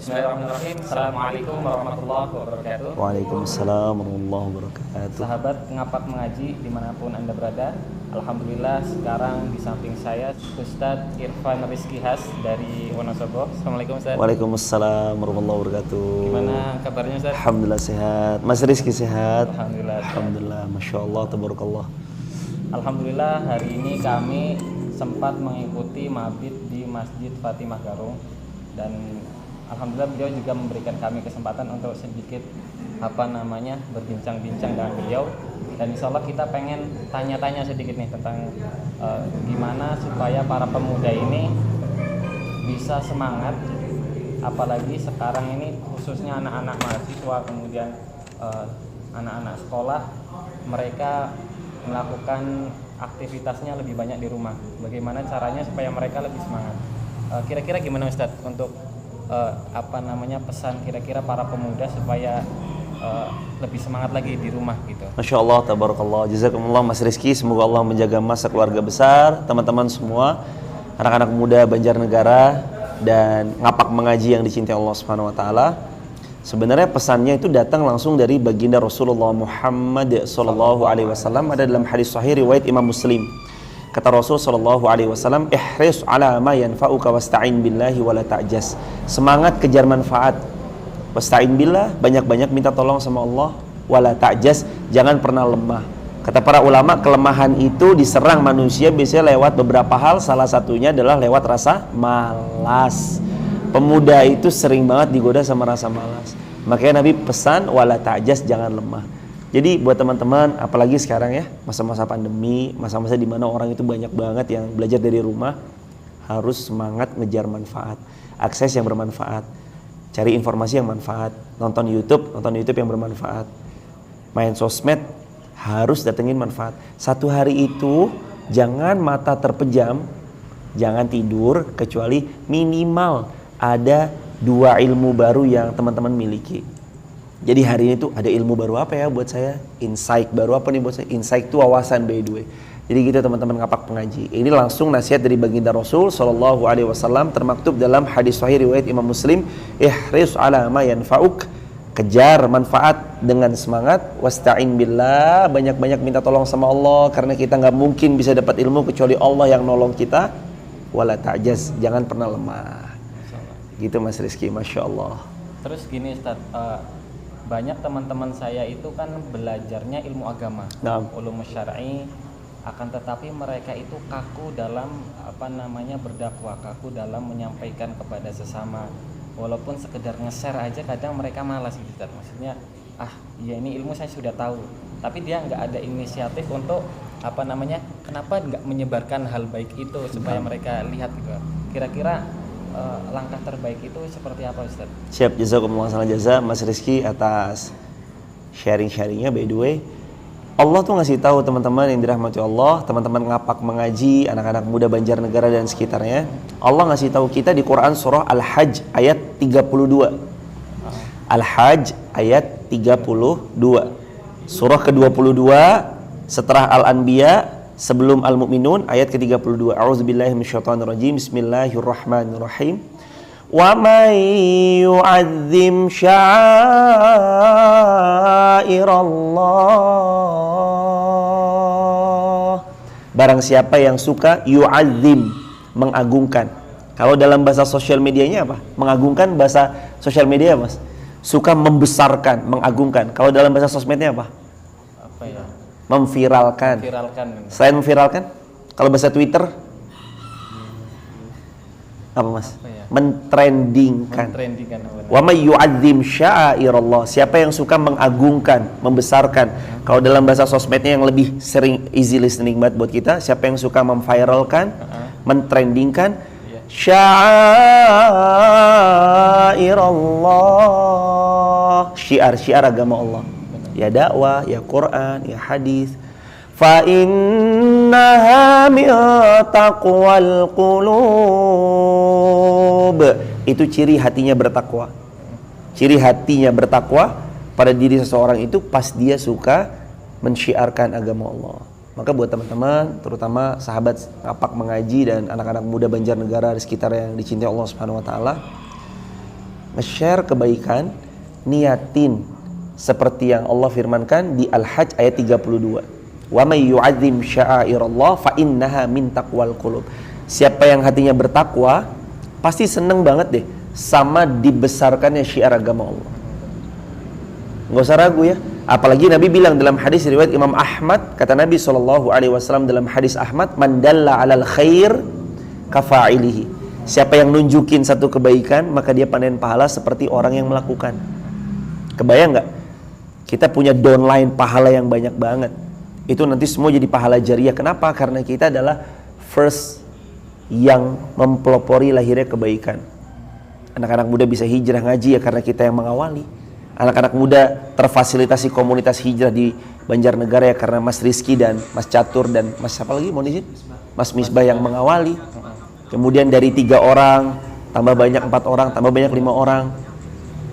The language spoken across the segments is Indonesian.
Bismillahirrahmanirrahim. Assalamualaikum warahmatullahi wabarakatuh. Waalaikumsalam warahmatullahi wabarakatuh. Sahabat ngapak mengaji dimanapun Anda berada, alhamdulillah sekarang di samping saya Ustadz Irfan Rizky Has dari Wonosobo. Assalamualaikum Ustadz. Waalaikumsalam warahmatullahi wabarakatuh. Gimana kabarnya Ustadz? Alhamdulillah sehat. Mas Rizky sehat? Alhamdulillah. Alhamdulillah, Masya Allah, tabarakallah. Alhamdulillah hari ini kami sempat mengikuti mabit di Masjid Fatimah Garung, dan alhamdulillah beliau juga memberikan kami kesempatan untuk sedikit berbincang-bincang dengan beliau, dan insya Allah kita pengen tanya-tanya sedikit nih tentang gimana supaya para pemuda ini bisa semangat, apalagi sekarang ini khususnya anak-anak mahasiswa, kemudian anak-anak sekolah, mereka melakukan aktivitasnya lebih banyak di rumah. Bagaimana caranya supaya mereka lebih semangat? Kira-kira gimana Ustadz untuk pesan kira-kira para pemuda supaya lebih semangat lagi di rumah gitu? Masya Allah, tabarakallah. Jazakumullah Mas Rizky. Semoga Allah menjaga masa keluarga besar, teman-teman semua, anak-anak muda Banjarnegara dan ngapak mengaji yang dicintai Allah Subhanahu wa taala. Sebenarnya pesannya itu datang langsung dari baginda Rasulullah Muhammad sallallahu alaihi wasallam. Ada dalam hadis sahih riwayat Imam Muslim. Kata Rasul sallallahu alaihi wasallam, "Ihris 'ala ma yanfa'uka wasta'in billahi wa la ta'jas." Semangat kejar manfaat. Wasta'in billah, banyak-banyak minta tolong sama Allah, wa la ta'jas, jangan pernah lemah. Kata para ulama, kelemahan itu diserang manusia biasanya lewat beberapa hal, salah satunya adalah lewat rasa malas. Pemuda itu sering banget digoda sama rasa malas. Makanya Nabi pesan wala ta'jas, jangan lemah. Jadi buat teman-teman, apalagi sekarang ya, masa-masa pandemi, masa-masa di mana orang itu banyak banget yang belajar dari rumah, harus semangat ngejar manfaat, akses yang bermanfaat, cari informasi yang manfaat, nonton YouTube yang bermanfaat, main sosmed, harus datengin manfaat. Satu hari itu jangan mata terpejam, jangan tidur kecuali minimal ada 2 ilmu baru yang teman-teman miliki. Jadi hari ini tuh ada ilmu baru apa ya buat saya? Insight baru apa nih buat saya? Insight itu wawasan, by the way. Jadi gitu teman-teman ngapak pengaji. Ini langsung nasihat dari baginda Rasul sallallahu alaihi wasallam, termaktub dalam hadis sahih riwayat Imam Muslim, ihris 'ala ma yanfa'uk, kejar manfaat dengan semangat, wasta'in billah, banyak-banyak minta tolong sama Allah karena kita nggak mungkin bisa dapat ilmu kecuali Allah yang nolong kita, wala ta'jaz, jangan pernah lemah. Gitu Mas Rizky, Masya Allah. Terus gini Ustadz, banyak teman-teman saya itu kan belajarnya ilmu agama, ulum syar'i, akan tetapi mereka itu kaku dalam berdakwah, kaku dalam menyampaikan kepada sesama. Walaupun sekedar nge-share aja kadang mereka malas gitu Ustadz. Maksudnya, ya ini ilmu saya sudah tahu, tapi dia nggak ada inisiatif untuk kenapa nggak menyebarkan hal baik itu supaya mereka lihat gitu. Kira-kira langkah terbaik itu seperti apa Ustaz? Siap, jazakumullah khairan jaza Mas Rizky atas sharing-sharingnya. By the way, Allah tuh ngasih tahu teman-teman yang dirahmati Allah, teman-teman ngapak mengaji, anak-anak muda Banjarnegara dan sekitarnya. Allah ngasih tahu kita di Quran surah Al-Hajj ayat 32. Al-Hajj ayat 32. Surah ke-22 setelah Al-Anbiya, sebelum Al-Mu'minun, ayat ke-32. A'udzubillahi minasyaitonirrajim. Bismillahirrahmanirrahim. Wa may yu'azzim sya'airallah. Barang siapa yang suka yu'azzim, mengagungkan. Kalau dalam bahasa sosial medianya apa? Mengagungkan bahasa sosial media, Mas. Suka membesarkan, mengagungkan. Kalau dalam bahasa sosmednya apa? Apa ya? Memviralkan. Selain memviralkan, kalau bahasa Twitter apa Mas? Apa ya? Mentrendingkan. Wa may yu'azzim sya'airallah. Siapa yang suka mengagungkan, membesarkan. Kalau dalam bahasa sosmednya yang lebih sering easy listening banget buat kita, siapa yang suka memviralkan, mentrendingkan sya'airallah, syiar-syiar agama Allah. Ya dakwah, ya Quran, ya hadis. Fa innaha min taqwal qulub. Itu ciri hatinya bertakwa. Ciri hatinya bertakwa pada diri seseorang itu pas dia suka mensyiarkan agama Allah. Maka buat teman-teman, terutama sahabat ngapak mengaji dan anak-anak muda Banjarnegara di sekitar yang dicintai Allah Subhanahu wa taala, nge-share kebaikan, niatin seperti yang Allah firmankan di Al-Hajj ayat 32. Wa may yu'azzim sya'airallah fa innaha min taqwal qulub. Siapa yang hatinya bertakwa pasti seneng banget deh sama dibesarkannya syiar agama Allah. Nggak usah ragu ya. Apalagi Nabi bilang dalam hadis riwayat Imam Ahmad, kata Nabi SAW dalam hadis Ahmad, man dalla 'alal khair kafa'ilihi. Siapa yang nunjukin satu kebaikan, maka dia panen pahala seperti orang yang melakukan. Kebayang nggak? Kita punya downline pahala yang banyak banget. Itu nanti semua jadi pahala jariah. Kenapa? Karena kita adalah first yang mempelopori lahirnya kebaikan. Anak-anak muda bisa hijrah ngaji ya karena kita yang mengawali. Anak-anak muda terfasilitasi komunitas hijrah di Banjarnegara ya karena Mas Rizky dan Mas Catur dan Mas siapa lagi? Mohon izin? Mas Misbah yang mengawali. Kemudian dari 3 orang tambah banyak 4 orang, tambah banyak 5 orang.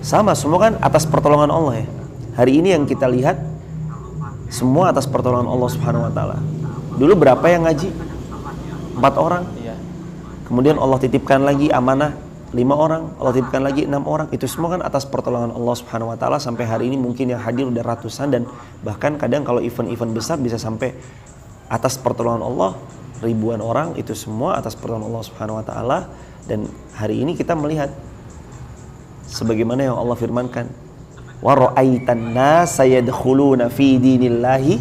Sama, semua kan atas pertolongan Allah ya. Hari ini yang kita lihat semua atas pertolongan Allah Subhanahu wa taala. Dulu berapa yang ngaji? 4 orang. Kemudian Allah titipkan lagi amanah 5 orang, Allah titipkan lagi 6 orang. Itu semua kan atas pertolongan Allah Subhanahu wa taala. Sampai hari ini mungkin yang hadir udah ratusan, dan bahkan kadang kalau event-event besar bisa sampai atas pertolongan Allah ribuan orang. Itu semua atas pertolongan Allah Subhanahu wa taala. Dan hari ini kita melihat sebagaimana yang Allah firmankan, wa ra'aitan nasa yadkhuluna fi dinillahi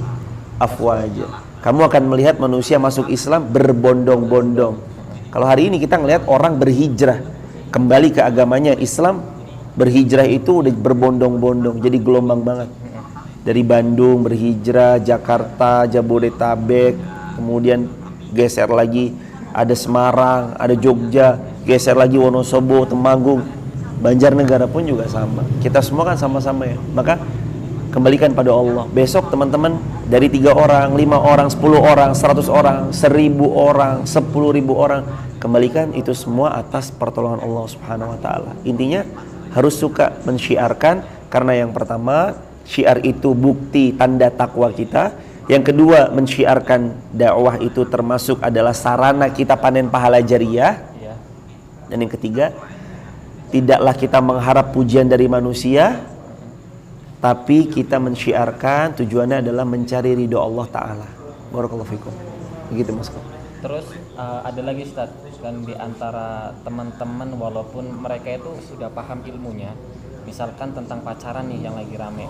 afwaja. Kamu akan melihat manusia masuk Islam berbondong-bondong. Kalau hari ini kita ngelihat orang berhijrah kembali ke agamanya Islam, berhijrah itu udah berbondong-bondong, jadi gelombang banget. Dari Bandung berhijrah, Jakarta, Jabodetabek, kemudian geser lagi ada Semarang, ada Jogja, geser lagi Wonosobo, Temanggung, Banjarnegara pun juga sama. Kita semua kan sama-sama ya. Maka kembalikan pada Allah. Besok teman-teman dari 3 orang, 5 orang, 10 orang, 100 orang, 1000 orang, 10.000 orang, kembalikan itu semua atas pertolongan Allah Subhanahu wa taala. Intinya harus suka mensyiarkan, karena yang pertama syiar itu bukti tanda takwa kita. Yang kedua, mensyiarkan dakwah itu termasuk adalah sarana kita panen pahala jariah. Dan yang ketiga, tidaklah kita mengharap pujian dari manusia, tapi kita mensyiarkan tujuannya adalah mencari ridho Allah Ta'ala. Barakallahu fikum. Begitu Mas. Terus ada lagi Ustaz, kan di antara teman-teman walaupun mereka itu sudah paham ilmunya, misalkan tentang pacaran nih yang lagi rame,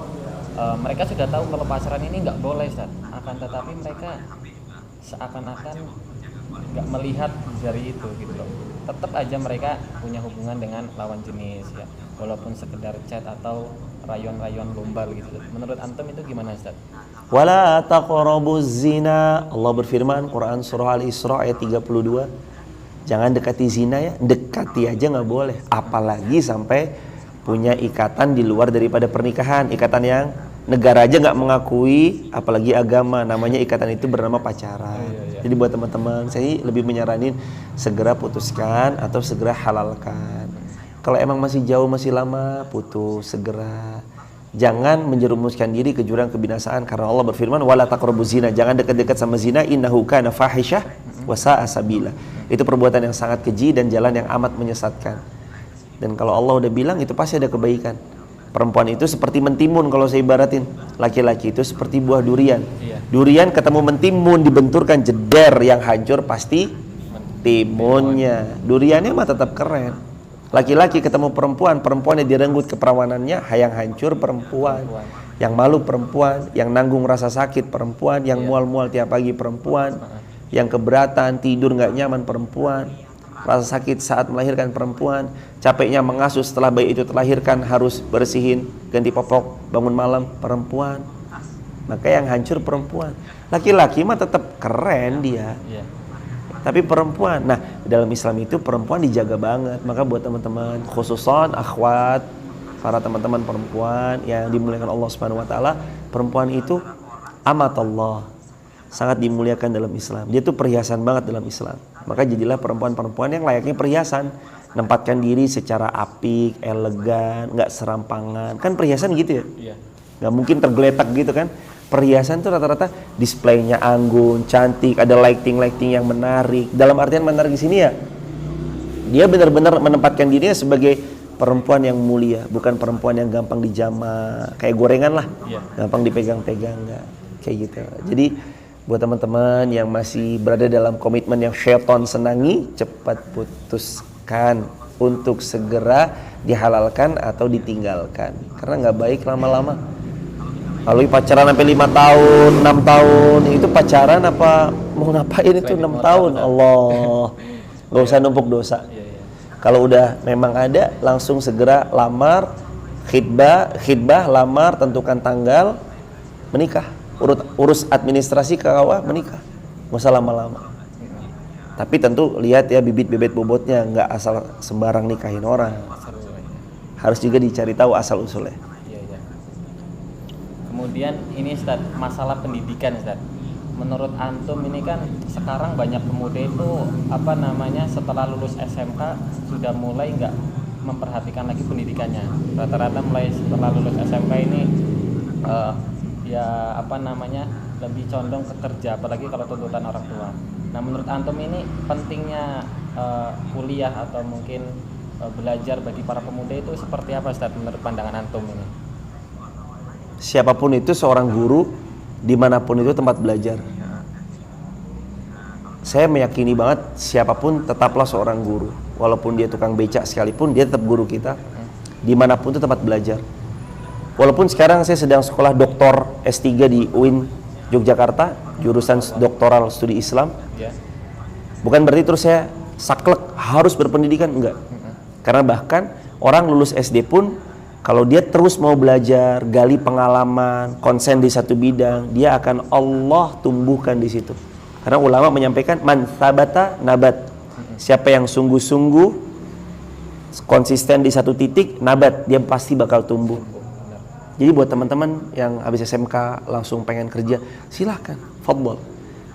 mereka sudah tahu kalau pacaran ini nggak boleh Ustaz, akan tetapi mereka seakan-akan nggak melihat dari itu gitu loh. Tetap aja mereka punya hubungan dengan lawan jenis ya, walaupun sekedar chat atau rayon-rayon lombal gitu. Menurut antum itu gimana Ustaz? Wala taqrabuz zina. Allah berfirman Quran surah Al-Isra ayat 32. Jangan dekati zina ya, dekati aja nggak boleh, apalagi sampai punya ikatan di luar daripada pernikahan, ikatan yang negara aja nggak mengakui, apalagi agama. Namanya ikatan itu bernama pacaran. Jadi buat teman-teman, saya lebih menyaranin segera putuskan atau segera halalkan. Kalau emang masih jauh, masih lama, putus segera. Jangan menjerumuskan diri ke jurang kebinasaan, karena Allah berfirman wala taqrabuz zina. Jangan dekat-dekat sama zina, innahu kana fahisyah wa sa'a sabila. Itu perbuatan yang sangat keji dan jalan yang amat menyesatkan. Dan kalau Allah udah bilang, itu pasti ada kebaikan. Perempuan itu seperti mentimun, kalau saya ibaratin. Laki-laki itu seperti buah durian. Durian ketemu mentimun, dibenturkan, jeder, yang hancur pasti timunnya. Duriannya mah tetap keren. Laki-laki ketemu perempuan, perempuannya direnggut keperawanannya, yang hancur perempuan. Yang malu perempuan, yang nanggung rasa sakit perempuan, yang mual-mual tiap pagi perempuan, yang keberatan, tidur nggak nyaman perempuan, rasa sakit saat melahirkan perempuan, capeknya mengasuh setelah bayi itu terlahirkan, harus bersihin, ganti popok, bangun malam perempuan. Maka yang hancur perempuan. Laki-laki mah tetap keren dia. Tapi perempuan, nah dalam Islam itu perempuan dijaga banget. Maka buat teman-teman, khususon akhwat, para teman-teman perempuan yang dimuliakan Allah Subhanahu wa taala, perempuan itu amat Allah, sangat dimuliakan dalam Islam. Dia tuh perhiasan banget dalam Islam. Maka jadilah perempuan-perempuan yang layaknya perhiasan, nempatkan diri secara apik, elegan, nggak serampangan. Kan perhiasan gitu ya? Nggak mungkin tergeletak gitu kan? Perhiasan itu rata-rata displaynya anggun, cantik, ada lighting-lighting yang menarik. Dalam artian menarik di sini ya, dia benar-benar menempatkan dirinya sebagai perempuan yang mulia, bukan perempuan yang gampang dijama, kayak gorengan lah, gampang dipegang-pegang, enggak kayak gitu. Jadi buat teman-teman yang masih berada dalam komitmen yang syaitan senangi, cepat putuskan untuk segera dihalalkan atau ditinggalkan, karena nggak baik lama-lama. Lalu pacaran sampai 5 tahun, 6 tahun, itu pacaran apa mau ngapain itu 6 tahun? Allah, nggak usah numpuk dosa. Kalau udah memang ada, langsung segera lamar, khidbah, lamar, tentukan tanggal, menikah. Urus administrasi KUA, menikah. Nggak usah lama-lama. Tapi tentu lihat ya bibit-bibit bobotnya, nggak asal sembarang nikahin orang. Harus juga dicari tahu asal usulnya. Kemudian ini Ustaz, masalah pendidikan Ustaz. Menurut antum ini kan sekarang banyak pemuda itu setelah lulus SMK sudah mulai nggak memperhatikan lagi pendidikannya. Rata-rata mulai setelah lulus SMK ini lebih condong ke kerja, apalagi kalau tuntutan orang tua. Nah, menurut antum ini pentingnya kuliah atau mungkin belajar bagi para pemuda itu seperti apa Ustaz menurut pandangan antum ini? Siapapun itu seorang guru, dimanapun itu tempat belajar. Saya meyakini banget siapapun tetaplah seorang guru. Walaupun dia tukang becak sekalipun, dia tetap guru kita. Dimanapun itu tempat belajar. Walaupun sekarang saya sedang sekolah doktor S3 di UIN Yogyakarta, jurusan doktoral studi Islam. Bukan berarti terus saya saklek harus berpendidikan, enggak. Karena bahkan orang lulus SD pun kalau dia terus mau belajar, gali pengalaman, konsen di satu bidang, dia akan Allah tumbuhkan di situ. Karena ulama menyampaikan man sabata nabat. Siapa yang sungguh-sungguh konsisten di satu titik, nabat, dia pasti bakal tumbuh. Jadi buat teman-teman yang habis SMK langsung pengen kerja, silahkan, fadhol.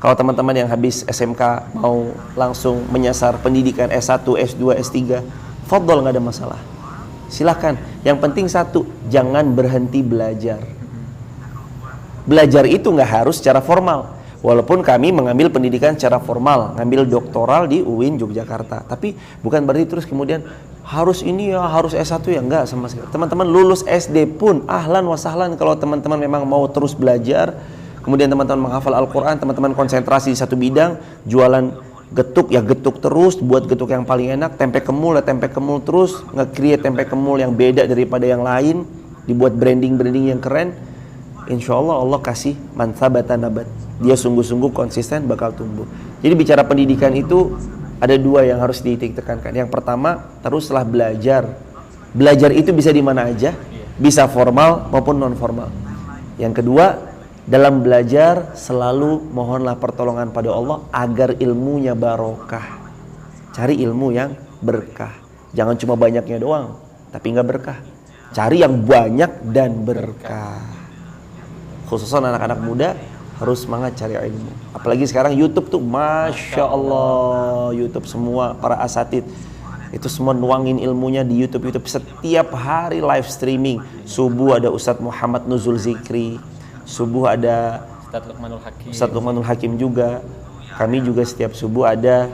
Kalau teman-teman yang habis SMK mau langsung menyasar pendidikan S1, S2, S3, fadhol, nggak ada masalah. Silahkan. Yang penting satu, jangan berhenti belajar. Belajar itu nggak harus secara formal. Walaupun kami mengambil pendidikan secara formal, ngambil doktoral di UIN Yogyakarta, tapi bukan berarti terus kemudian harus ini ya, harus S1 ya, enggak sama sekali. Teman-teman lulus SD pun ahlan wa sahlan kalau teman-teman memang mau terus belajar. Kemudian teman-teman menghafal Al-Quran, teman-teman konsentrasi di satu bidang, jualan getuk ya getuk terus, buat getuk yang paling enak, tempe kemul ya tempe kemul terus, nge-create tempe kemul yang beda daripada yang lain, dibuat branding yang keren. Insya Allah Allah kasih man sabata nabat, dia sungguh-sungguh konsisten bakal tumbuh. Jadi bicara pendidikan itu ada dua yang harus ditekankan. Yang pertama, teruslah belajar. Belajar itu bisa di mana aja, bisa formal maupun non formal. Yang kedua, dalam belajar selalu mohonlah pertolongan pada Allah agar ilmunya barokah. Cari ilmu yang berkah. Jangan cuma banyaknya doang, tapi nggak berkah. Cari yang banyak dan berkah. Khususnya anak-anak muda harus semangat cari ilmu. Apalagi sekarang YouTube tuh, Masya Allah, YouTube semua para asatid itu semua nuangin ilmunya di YouTube. Setiap hari live streaming. Subuh ada Ustadz Muhammad Nuzul Zikri, subuh ada Ustadz Luqmanul Hakim juga. Kami juga setiap subuh ada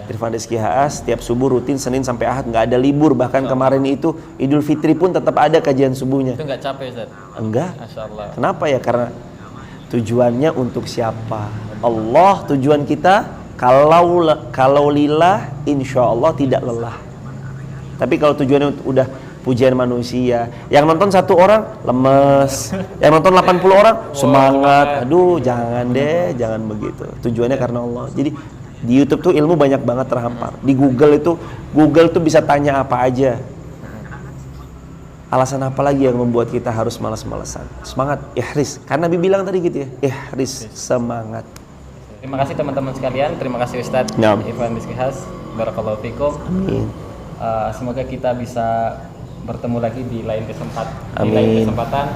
Irfan Rizky Haas, setiap subuh rutin Senin sampai Ahad, nggak ada libur. Bahkan kemarin itu Idul Fitri pun tetap ada kajian subuhnya. Itu nggak capek Ustadz? Enggak. Kenapa ya? Karena tujuannya untuk siapa? Allah tujuan kita. Kalau lillah, insya Allah tidak lelah. Tapi kalau tujuannya udah pujian manusia, yang nonton 1 orang lemes, yang nonton 80 orang semangat. Aduh, jangan deh, jangan begitu. Tujuannya karena Allah. Jadi di YouTube tuh ilmu banyak banget terhampar. Di Google tuh bisa tanya apa aja. Alasan apa lagi yang membuat kita harus malas-malasan? Semangat, ihris. Karena Nabi bilang tadi gitu ya, ihris, semangat. Terima kasih teman-teman sekalian, terima kasih Ustadz Irfan Rizky Haas, barakallahu fikum. Amin. Semoga kita bisa bertemu lagi di lain kesempatan.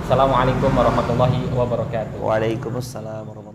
Assalamualaikum warahmatullahi wabarakatuh. Waalaikumsalam warahmatullahi wabarakatuh.